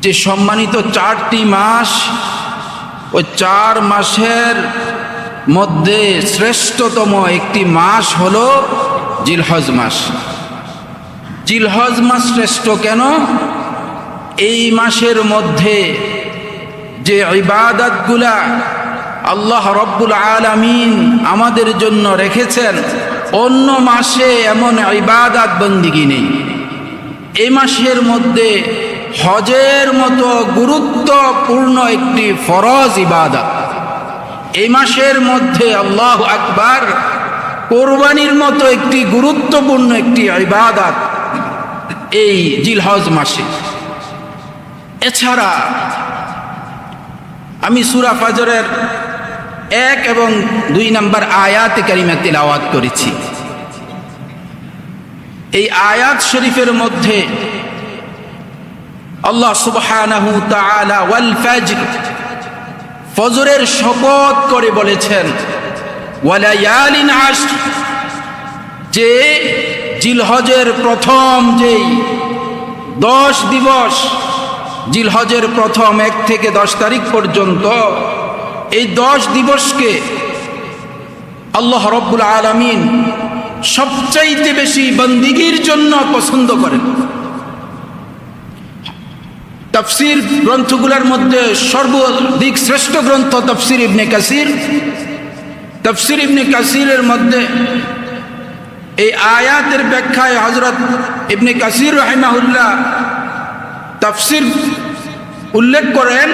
যে সম্মানিত 4টি মাস, ওই 4 মাসের মধ্যে শ্রেষ্ঠতম একটি মাস হলো জিলহজ মাস। জিলহজ মাস শ্রেষ্ঠ কেন? এই মাসের মধ্যে যে ইবাদতগুলা আল্লাহ রব্বুল আলামিন আমাদের জন্য রেখেছেন, অন্য মাসে এমন ইবাদত বন্দিগি নেই। এই মাসের মধ্যে হজের মতো গুরুত্বপূর্ণ একটি ফরজ ইবাদত, এই মাসের মধ্যে আল্লাহু আকবার কোরবানির মতো একটি গুরুত্বপূর্ণ একটি ইবাদত এই জিলহজ মাসে। এছাড়া আমি সূরা ফাজরের 1 এবং 2 নম্বর আয়াত কারিমা তিলাওয়াত করেছি। এই আয়াত শরীফের মধ্যে আল্লাহ সুবহানাহু তাআলা ওয়াল ফাজর, ফজরের শপথ করে বলেছেন, ওয়ালায়ালিন আশর, যে জিলহজের প্রথম যেই 10 দিবস, জিলহজের প্রথম 1 থেকে 10 তারিখ পর্যন্ত, এই 10 দিবসকে আল্লাহ রব্বুল আলামিন সবচাইতে বেশি বন্দিগির জন্য পছন্দ করেন। তাফসীর গ্রন্থগুলোর মধ্যে সর্বাধিক শ্রেষ্ঠ গ্রন্থ তাফসীর ইবনে কাসির। তাফসীর ইবনে কাসিরের মধ্যে এই আয়াতের ব্যাখ্যায় হযরত ইবনে কাসির রাহিমাহুল্লাহ তাফসীর উল্লেখ করেন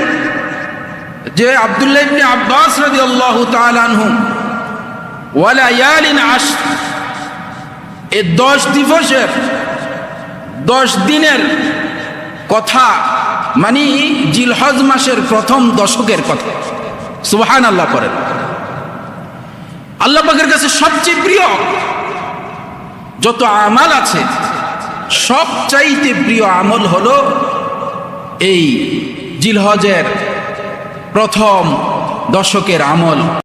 যে আব্দুল্লাহ ইবনে আব্বাস রাদিয়াল্লাহু তাআলা আনহু ওয়ালায়ালিন আশর, এই 10 দিবসের 10 দিনের কথা, মানে জিলহজ মাসের প্রথম দশকের কথা। সুবহানাল্লাহ করেন। আল্লাহ পাকের কাছে সবচেয়ে প্রিয় যত আমল আছে, সবচাইতে প্রিয় আমল হলো এই জিলহজের প্রথম দশকের আমল।